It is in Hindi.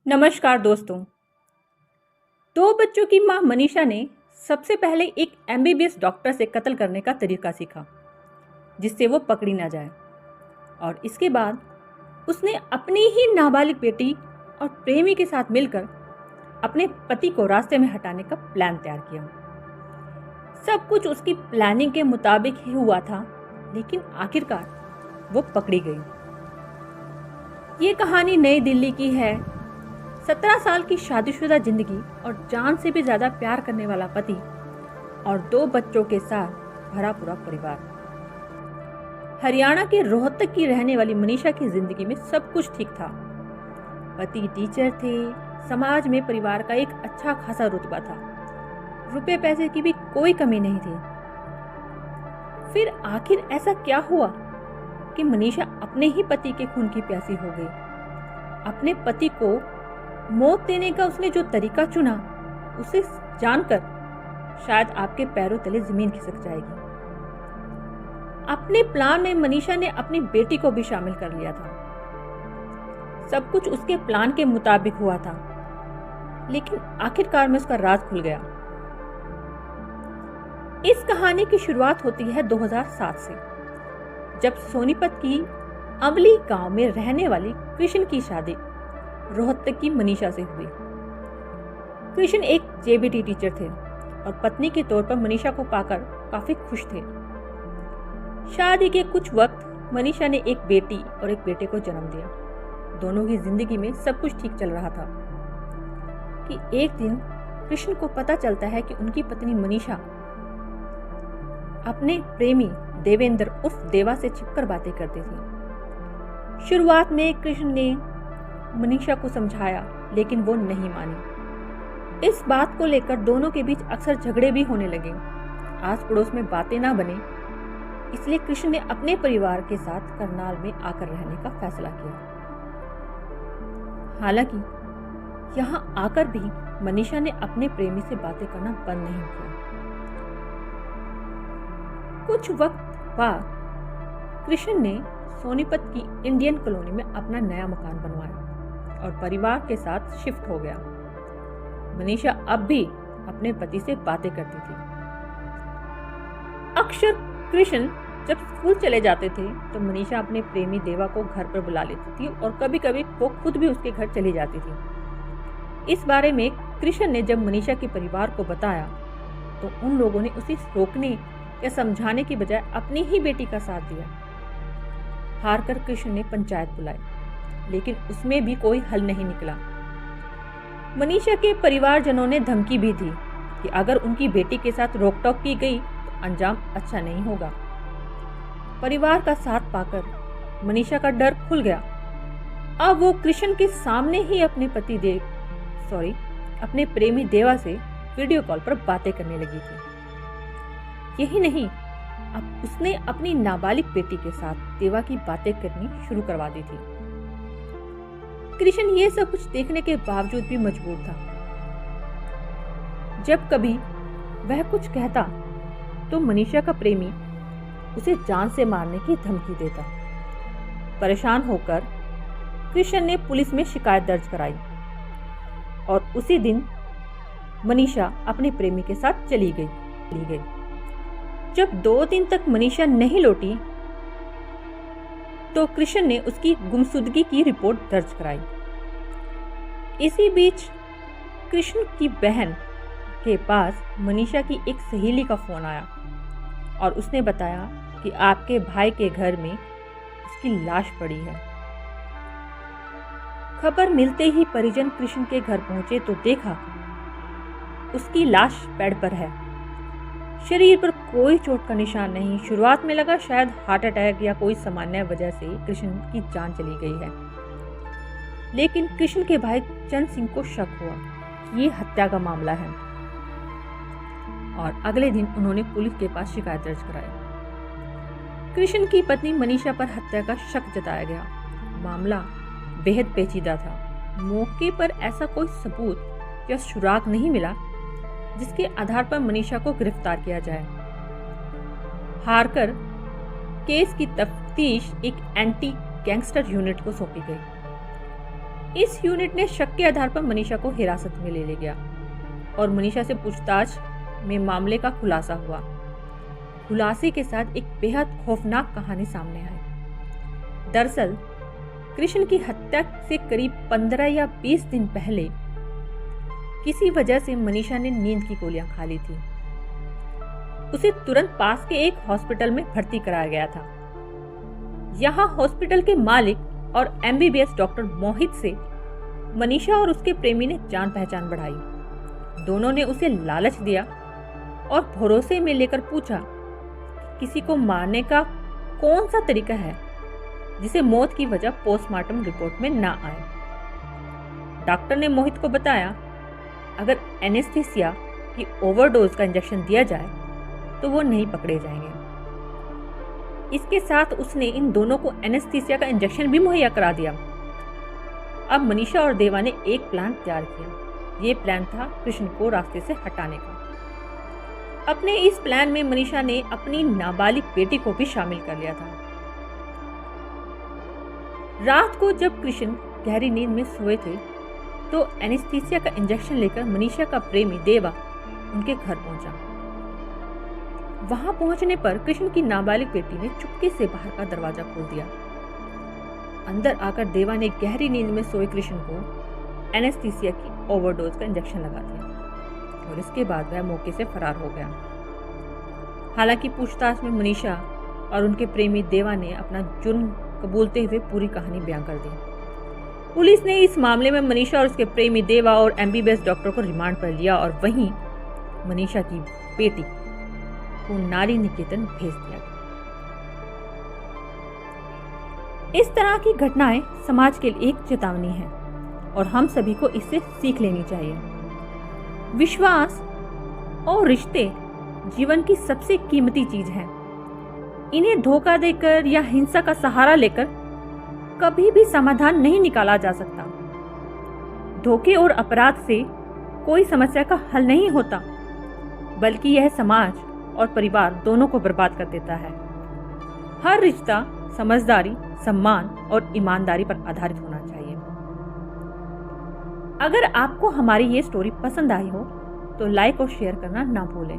नमस्कार दोस्तों। दो बच्चों की मां मनीषा ने सबसे पहले एक एमबीबीएस डॉक्टर से कत्ल करने का तरीका सीखा जिससे वो पकड़ी ना जाए, और इसके बाद उसने अपनी ही नाबालिग बेटी और प्रेमी के साथ मिलकर अपने पति को रास्ते में हटाने का प्लान तैयार किया। सब कुछ उसकी प्लानिंग के मुताबिक ही हुआ था, लेकिन आखिरकार वो पकड़ी गई। ये कहानी नई दिल्ली की है। 17 साल की शादीशुदा जिंदगी और जान से भी ज्यादा प्यार करने वाला पति और 2 बच्चों के साथ भरा पूरा परिवार। हरियाणा के रोहतक की रहने वाली मनीषा की जिंदगी में सब कुछ ठीक था। पति टीचर थे, समाज में परिवार का एक अच्छा खासा रुतबा था, रुपए पैसे की भी कोई कमी नहीं थी। फिर आखिर ऐसा क्या हुआ कि मनीषा अपने ही पति के खून की प्यासी हो गई। अपने पति को मौत देने का उसने जो तरीका चुना, उसे जानकर शायद आपके पैरों तले जमीन खिसक जाएगी। अपने प्लान में मनीषा ने अपनी बेटी को भी शामिल कर लिया था। सब कुछ उसके प्लान के मुताबिक हुआ था, लेकिन आखिरकार में उसका राज खुल गया। इस कहानी की शुरुआत होती है 2007 से, जब सोनीपत की अमली गांव में रहने वाली कृष्ण की शादी रोहतक की मनीषा से हुई। कृष्ण एक जेबीटी टीचर थे और पत्नी के तौर पर मनीषा को पाकर काफी खुश थे। शादी के कुछ वक्त मनीषा ने एक बेटी और एक बेटे को जन्म दिया। दोनों की जिंदगी में सब कुछ ठीक चल रहा था कि एक दिन कृष्ण को पता चलता है कि उनकी पत्नी मनीषा अपने प्रेमी देवेंद्र उर्फ देवा से छिपकर बातें करती थी। शुरुआत में कृष्ण ने मनीषा को समझाया, लेकिन वो नहीं मानी। इस बात को लेकर दोनों के बीच अक्सर झगड़े भी होने लगे। आस पड़ोस में बातें ना बने, इसलिए कृष्ण ने अपने परिवार के साथ करनाल में आकर रहने का फैसला किया। हालांकि यहाँ आकर भी मनीषा ने अपने प्रेमी से बातें करना बंद नहीं किया। कुछ वक्त बाद कृष्ण ने सोनीपत की इंडियन कॉलोनी में अपना नया मकान बनवाया और परिवार के साथ शिफ्ट हो गया। मनीषा अब भी अपने पति से बातें करती थी। अक्सर कृष्ण जब स्कूल चले जाते थे तो मनीषा अपने प्रेमी देवा को घर पर बुला लेती थी और कभी कभी वो खुद भी उसके घर चली जाती थी। इस बारे में कृष्ण ने जब मनीषा के परिवार को बताया तो उन लोगों ने उसे रोकने या समझाने की बजाय अपनी ही बेटी का साथ दिया। हारकर कृष्ण ने पंचायत बुलाई, लेकिन उसमें भी कोई हल नहीं निकला। मनीषा के परिवारजनों ने धमकी भी दी कि अगर उनकी बेटी के साथ रोकटोक की गई तो अंजाम अच्छा नहीं होगा। परिवार का साथ पाकर मनीषा का डर खुल गया। अब वो कृष्ण के सामने ही अपने प्रेमी देवा से वीडियो कॉल पर बातें करने लगी थी। यही नहीं, अब उसने अपनी नाबालिग बेटी के साथ देवा की बातें करनी शुरू करवा दी थी। कृष्ण ये सब कुछ देखने के बावजूद भी मजबूर था। जब कभी वह कुछ कहता तो मनीषा का प्रेमी उसे जान से मारने की धमकी देता। परेशान होकर कृष्ण ने पुलिस में शिकायत दर्ज कराई और उसी दिन मनीषा अपने प्रेमी के साथ चली गई। जब 2 दिन तक मनीषा नहीं लौटी तो कृष्ण ने उसकी गुमशुदगी की रिपोर्ट दर्ज कराई। इसी बीच कृष्ण की बहन के पास मनीषा की एक सहेली का फोन आया और उसने बताया कि आपके भाई के घर में उसकी लाश पड़ी है। खबर मिलते ही परिजन कृष्ण के घर पहुंचे तो देखा उसकी लाश बेड पर है। शरीर पर कोई चोट का निशान नहीं। शुरुआत में लगा शायद हार्ट अटैक या कोई सामान्य वजह से कृष्ण की जान चली गई है, लेकिन कृष्ण के भाई चंद सिंह को शक हुआ कि ये हत्या का मामला है और अगले दिन उन्होंने पुलिस के पास शिकायत दर्ज कराई। कृष्ण की पत्नी मनीषा पर हत्या का शक जताया गया। मामला बेहद पेचीदा था। मौके पर ऐसा कोई सबूत या सुराग नहीं मिला जिसके आधार पर मनीषा को गिरफ्तार किया जाए। हारकर केस की तफ्तीश एक एंटी गैंगस्टर यूनिट को सौंपी गई। इस यूनिट ने शक के आधार पर मनीषा को हिरासत में ले लिया और मनीषा से पूछताछ में मामले का खुलासा हुआ। खुलासे के साथ एक बेहद खौफनाक कहानी सामने आई। दरअसल कृष्ण की हत्या से करीब 15 या 20 दिन पहले किसी वजह से मनीषा ने नींद की गोलियां खा ली थी। उसे तुरंत पास के एक हॉस्पिटल में भर्ती कराया गया था। यहाँ हॉस्पिटल के मालिक और एमबीबीएस डॉक्टर मोहित से मनीषा और उसके प्रेमी ने जान पहचान बढ़ाई। दोनों ने उसे लालच दिया और भरोसे में लेकर पूछा कि किसी को मारने का कौन सा तरीका है जिसे मौत की वजह पोस्टमार्टम रिपोर्ट में ना आए। डॉक्टर ने मोहित को बताया अगर एनेस्थीसिया की ओवरडोज का इंजेक्शन दिया जाए तो वो नहीं पकड़े जाएंगे। इसके साथ उसने इन दोनों को एनेस्थीसिया का इंजेक्शन भी मुहैया करा दिया। अब मनीषा और देवा ने एक प्लान तैयार किया। ये प्लान था कृष्ण को रास्ते से हटाने का। अपने इस प्लान में मनीषा ने अपनी नाबालिग बेटी को भी शामिल कर लिया था। रात को जब कृष्ण गहरी नींद में सोए थे तो एनेस्थीसिया का इंजेक्शन लेकर मनीषा का प्रेमी देवा उनके घर पहुंचा। वहां पहुंचने पर कृष्ण की नाबालिग बेटी ने चुपके से बाहर का दरवाजा खोल दिया। अंदर आकर देवा ने गहरी नींद में सोए कृष्ण को एनेस्थीसिया की ओवरडोज का इंजेक्शन लगा दिया और इसके बाद वह मौके से फरार हो गया। हालांकि पूछताछ में मनीषा और उनके प्रेमी देवा ने अपना जुर्म कबूलते हुए पूरी कहानी बयां कर दी। पुलिस ने इस मामले में मनीषा और उसके प्रेमी देवा और एमबीबीएस डॉक्टर को रिमांड पर लिया और वहीं मनीषा की बेटी को नारी निकेतन भेज दिया गया। इस तरह की घटनाएं समाज के लिए एक चेतावनी है और हम सभी को इससे सीख लेनी चाहिए। विश्वास और रिश्ते जीवन की सबसे कीमती चीज है। इन्हें धोखा देकर या हिंसा का सहारा लेकर कभी भी समाधान नहीं निकाला जा सकता। धोखे और अपराध से कोई समस्या का हल नहीं होता, बल्कि यह समाज और परिवार दोनों को बर्बाद कर देता है। हर रिश्ता समझदारी, सम्मान और ईमानदारी पर आधारित होना चाहिए। अगर आपको हमारी ये स्टोरी पसंद आई हो तो लाइक और शेयर करना ना भूलें।